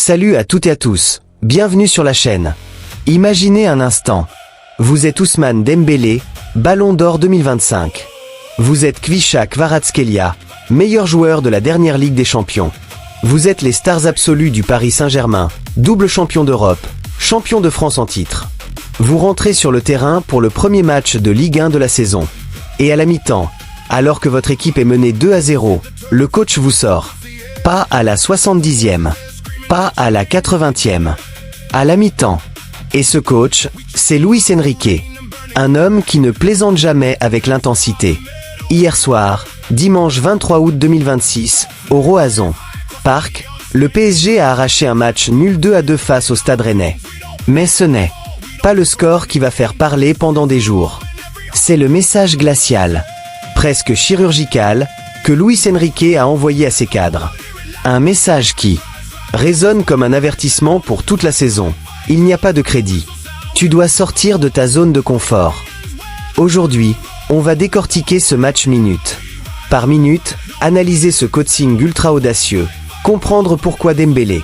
Salut à toutes et à tous, bienvenue sur la chaîne. Imaginez un instant. Vous êtes Ousmane Dembélé, Ballon d'Or 2025. Vous êtes Kvisha Kvaratskhelia, meilleur joueur de la dernière Ligue des Champions. Vous êtes les stars absolues du Paris Saint-Germain, double champion d'Europe, champion de France en titre. Vous rentrez sur le terrain pour le premier match de Ligue 1 de la saison. Et à la mi-temps, alors que votre équipe est menée 2-0, le coach vous sort. Pas à la 70e. Pas à la 80e. À la mi-temps. Et ce coach, c'est Luis Enrique. Un homme qui ne plaisante jamais avec l'intensité. Hier soir, dimanche 23 août 2026, au Roazhon Park, le PSG a arraché un match nul 2-2 face au Stade Rennais. Mais ce n'est pas le score qui va faire parler pendant des jours. C'est le message glacial, presque chirurgical, que Luis Enrique a envoyé à ses cadres. Un message qui résonne comme un avertissement pour toute la saison. Il n'y a pas de crédit. Tu dois sortir de ta zone de confort. Aujourd'hui, on va décortiquer ce match minute par minute, analyser ce coaching ultra audacieux, comprendre pourquoi Dembélé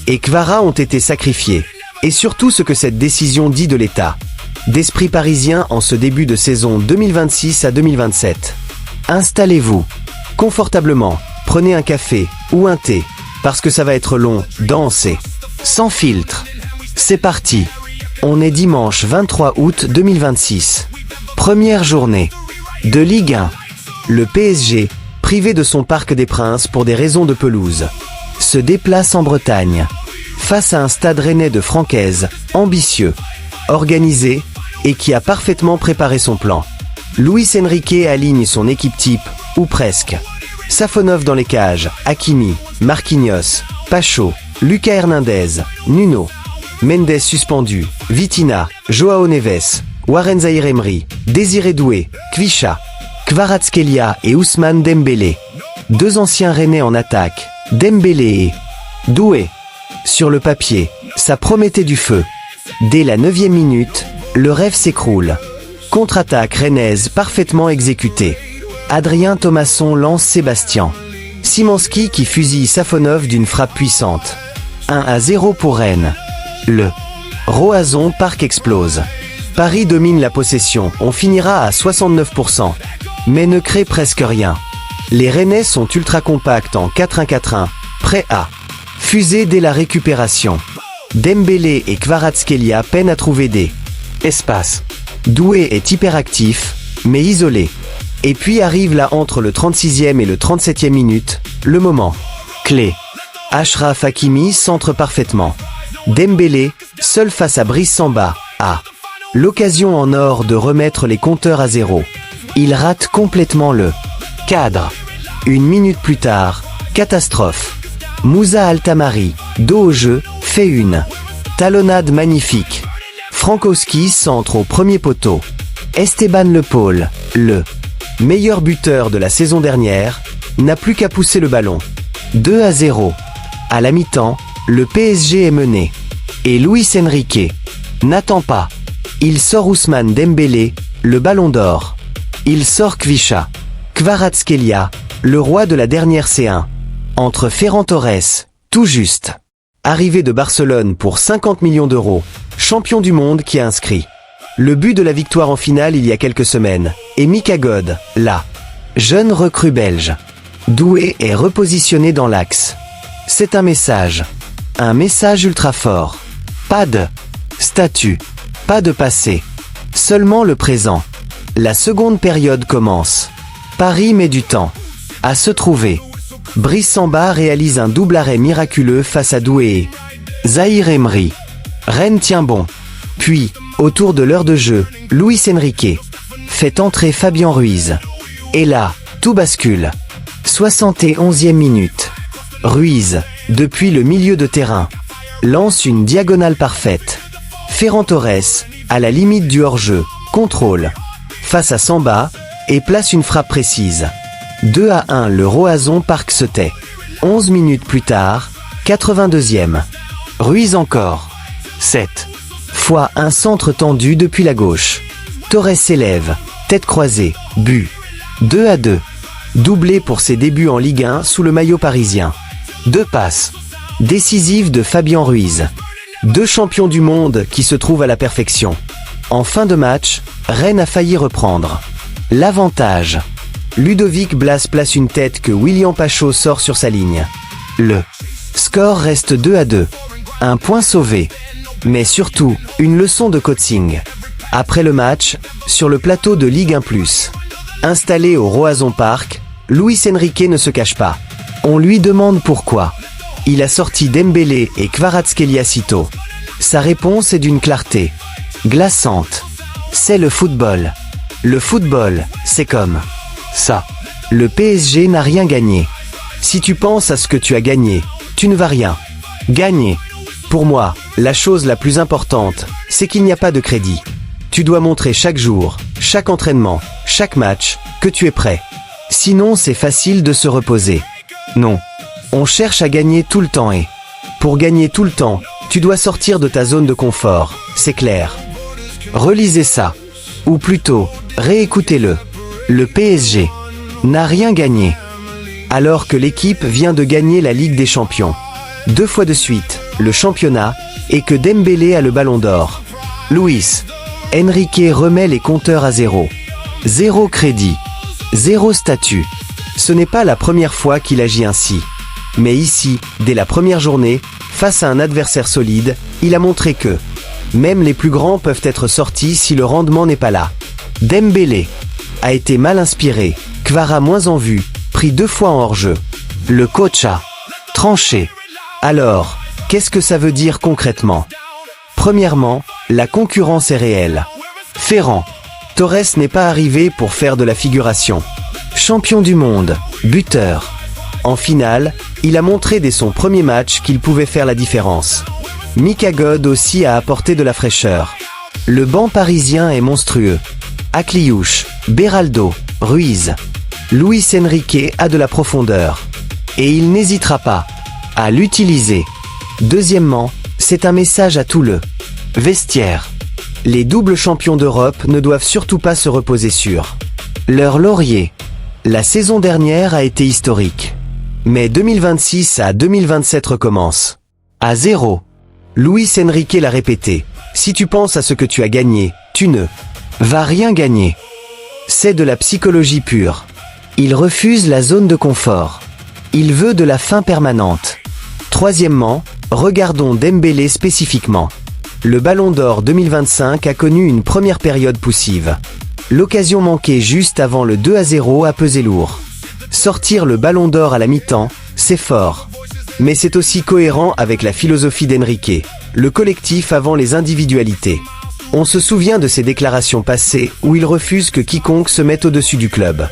et Kvara ont été sacrifiés, et surtout ce que cette décision dit de l'état d'esprit parisien en ce début de saison 2026 à 2027. Installez-vous confortablement, prenez un café ou un thé, parce que ça va être long, dansez, sans filtre. C'est parti. On est dimanche 23 août 2026. Première journée de Ligue 1. Le PSG, privé de son Parc des Princes pour des raisons de pelouse, se déplace en Bretagne, face à un Stade Rennais de Francaise, ambitieux, organisé, et qui a parfaitement préparé son plan. Luis Enrique aligne son équipe type, ou presque. Safonov dans les cages, Hakimi, Marquinhos, Pacho, Lucas Hernandez, Nuno, Mendes suspendu, Vitinha, Joao Neves, Warren Zaïre-Emery, Désiré Doué, Kvisha, Kvaratskhelia et Ousmane Dembélé. Deux anciens Rennais en attaque, Dembélé et Doué. Sur le papier, ça promettait du feu. Dès la 9e minute, le rêve s'écroule. Contre-attaque rennaise parfaitement exécutée. Adrien Thomasson lance Sébastien Szymanski qui fusille Safonov d'une frappe puissante. 1-0 pour Rennes. Le Roazhon Park explose. Paris domine la possession, on finira à 69%, mais ne crée presque rien. Les Rennais sont ultra compacts en 4-1-4-1, prêts à fuser dès la récupération. Dembélé et Kvaratskhelia peinent à trouver des espaces. Doué est hyperactif, mais isolé. Et puis arrive là entre le 36e et le 37e minute, le moment clé. Achraf Hakimi centre parfaitement. Dembélé, seul face à Brice Samba, a l'occasion en or de remettre les compteurs à zéro. Il rate complètement le cadre. Une minute plus tard, catastrophe. Moussa Altamari, dos au jeu, fait une talonnade magnifique. Frankowski centre au premier poteau. Esteban Le Paul, le meilleur buteur de la saison dernière, n'a plus qu'à pousser le ballon. 2-0. À la mi-temps, le PSG est mené. Et Luis Enrique n'attend pas. Il sort Ousmane Dembélé, le Ballon d'Or. Il sort Kvisha Kvaratskhelia, le roi de la dernière C1. Entre Ferran Torres, tout juste, arrivé de Barcelone pour 50 millions d'euros, champion du monde qui a inscrit le but de la victoire en finale il y a quelques semaines, et Mika God, la jeune recrue belge. Doué est repositionné dans l'axe. C'est un message ultra fort. Pas de statut, pas de passé, seulement le présent. La seconde période commence. Paris met du temps à se trouver. Brice Samba réalise un double arrêt miraculeux face à Doué et Zaïre-Emery. Rennes tient bon. Puis, autour de l'heure de jeu, Luis Enrique fait entrer Fabien Ruiz. Et là, tout bascule. 71e minute. Ruiz, depuis le milieu de terrain, lance une diagonale parfaite. Ferran Torres, à la limite du hors-jeu, contrôle face à Samba et place une frappe précise. 2-1, le Roazhon Park se tait. 11 minutes plus tard, 82e. Ruiz encore. 7 fois un centre tendu depuis la gauche. Torres s'élève, tête croisée, but. 2-2. Doublé pour ses débuts en Ligue 1 sous le maillot parisien. 2 passes. Décisive de Fabian Ruiz. Deux champions du monde qui se trouvent à la perfection. En fin de match, Rennes a failli reprendre l'avantage. Ludovic Blas place une tête que William Pachot sort sur sa ligne. Le score reste 2-2. Un point sauvé. Mais surtout, une leçon de coaching. Après le match, sur le plateau de Ligue 1+, installé au Roazhon Park, Luis Enrique ne se cache pas. On lui demande pourquoi. Il a sorti Dembélé et Kvaratskhelia sitôt. Sa réponse est d'une clarté glaçante. C'est le football. Le football, c'est comme ça. Le PSG n'a rien gagné. Si tu penses à ce que tu as gagné, tu ne vas rien gagner. Pour moi, la chose la plus importante, c'est qu'il n'y a pas de crédit. Tu dois montrer chaque jour, chaque entraînement, chaque match, que tu es prêt. Sinon, c'est facile de se reposer. Non. On cherche à gagner tout le temps et, pour gagner tout le temps, tu dois sortir de ta zone de confort, c'est clair. Relisez ça. Ou plutôt, réécoutez-le. Le PSG n'a rien gagné. Alors que l'équipe vient de gagner la Ligue des Champions. 2 fois de suite, le championnat, et que Dembélé a le ballon d'or. Luis Enrique remet les compteurs à zéro. Zéro crédit. Zéro statut. Ce n'est pas la première fois qu'il agit ainsi. Mais ici, dès la première journée, face à un adversaire solide, il a montré que même les plus grands peuvent être sortis si le rendement n'est pas là. Dembélé a été mal inspiré, Kvara moins en vue, pris 2 fois en hors-jeu. Le coach a tranché. Alors, qu'est-ce que ça veut dire concrètement? Premièrement, la concurrence est réelle. Ferran Torres n'est pas arrivé pour faire de la figuration. Champion du monde, buteur. En finale, il a montré dès son premier match qu'il pouvait faire la différence. Mika God aussi a apporté de la fraîcheur. Le banc parisien est monstrueux. Akliouche, Beraldo, Ruiz. Luis Enrique a de la profondeur. Et il n'hésitera pas à l'utiliser. Deuxièmement, c'est un message à tout le vestiaire. Les doubles champions d'Europe ne doivent surtout pas se reposer sur leur laurier. La saison dernière a été historique. Mais 2026 à 2027 recommence. À zéro. Luis Enrique l'a répété. Si tu penses à ce que tu as gagné, tu ne vas rien gagner. C'est de la psychologie pure. Il refuse la zone de confort. Il veut de la fin permanente. Troisièmement, regardons Dembélé spécifiquement. Le Ballon d'Or 2025 a connu une première période poussive. L'occasion manquée juste avant le 2-0 a pesé lourd. Sortir le Ballon d'Or à la mi-temps, c'est fort. Mais c'est aussi cohérent avec la philosophie d'Enrique, le collectif avant les individualités. On se souvient de ses déclarations passées où il refuse que quiconque se mette au-dessus du club.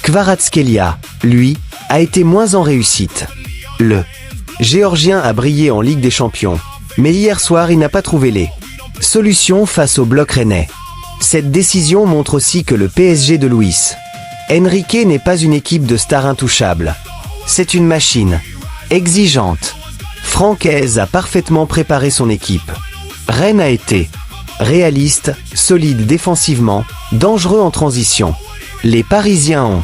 Kvaratskhelia, lui, a été moins en réussite. Le Géorgien a brillé en Ligue des Champions, mais hier soir il n'a pas trouvé les solutions face au bloc rennais. Cette décision montre aussi que le PSG de Luis Enrique n'est pas une équipe de stars intouchables. C'est une machine exigeante. Francaise a parfaitement préparé son équipe. Rennes a été réaliste, solide défensivement, dangereux en transition. Les Parisiens ont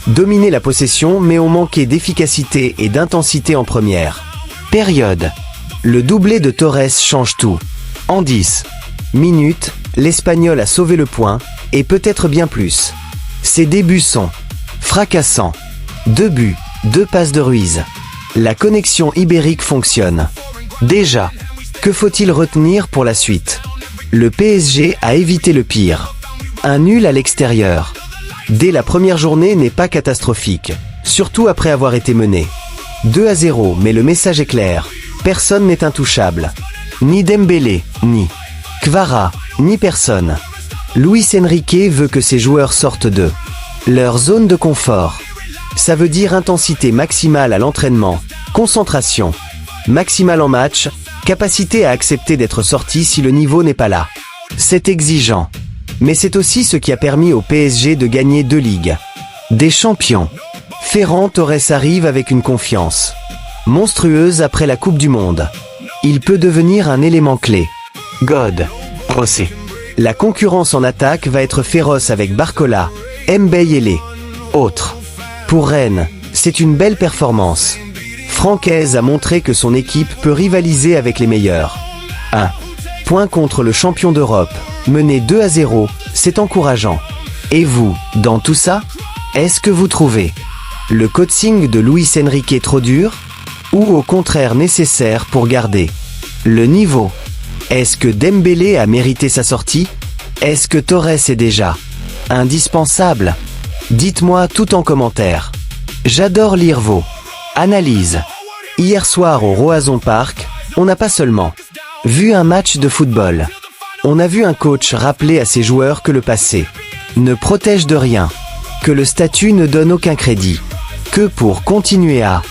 dominé la possession mais ont manqué d'efficacité et d'intensité en première période. Le doublé de Torres change tout. En 10 minutes, l'Espagnol a sauvé le point, et peut-être bien plus. Ses débuts sont fracassants. 2 buts, 2 passes de Ruiz. La connexion ibérique fonctionne. Déjà, que faut-il retenir pour la suite? Le PSG a évité le pire. Un nul à l'extérieur. Dès la première journée n'est pas catastrophique, surtout après avoir été mené 2-0, mais le message est clair. Personne n'est intouchable. Ni Dembélé, ni Kvara, ni personne. Luis Enrique veut que ses joueurs sortent de leur zone de confort. Ça veut dire intensité maximale à l'entraînement, concentration maximale en match, capacité à accepter d'être sorti si le niveau n'est pas là. C'est exigeant. Mais c'est aussi ce qui a permis au PSG de gagner 2 ligues des champions. Ferran Torres arrive avec une confiance monstrueuse après la Coupe du Monde. Il peut devenir un élément clé. God aussi. La concurrence en attaque va être féroce avec Barcola, Mbaye et les autres. Pour Rennes, c'est une belle performance. Francaise a montré que son équipe peut rivaliser avec les meilleurs. 1 point contre le champion d'Europe, mené 2-0, c'est encourageant. Et vous, dans tout ça, est-ce que vous trouvez le coaching de Luis Enrique trop dur? Ou au contraire nécessaire pour garder le niveau? Est-ce que Dembélé a mérité sa sortie? Est-ce que Torres est déjà indispensable? Dites-moi tout en commentaire. J'adore lire vos analyses. Hier soir au Roazhon Park, on n'a pas seulement vu un match de football. On a vu un coach rappeler à ses joueurs que le passé ne protège de rien, que le statut ne donne aucun crédit, que pour continuer à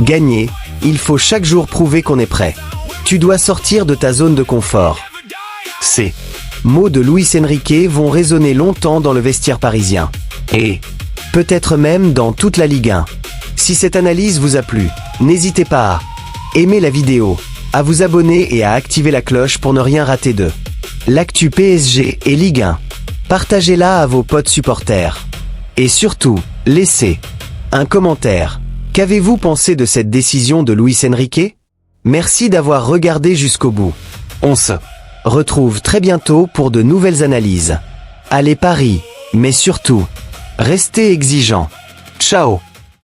gagner, il faut chaque jour prouver qu'on est prêt. Tu dois sortir de ta zone de confort. Ces mots de Luis Enrique vont résonner longtemps dans le vestiaire parisien. Et peut-être même dans toute la Ligue 1. Si cette analyse vous a plu, n'hésitez pas à aimer la vidéo, à vous abonner et à activer la cloche pour ne rien rater de l'actu PSG et Ligue 1. Partagez-la à vos potes supporters. Et surtout, laissez un commentaire. Qu'avez-vous pensé de cette décision de Luis Enrique? Merci d'avoir regardé jusqu'au bout. On se retrouve très bientôt pour de nouvelles analyses. Allez Paris, mais surtout, restez exigeants. Ciao.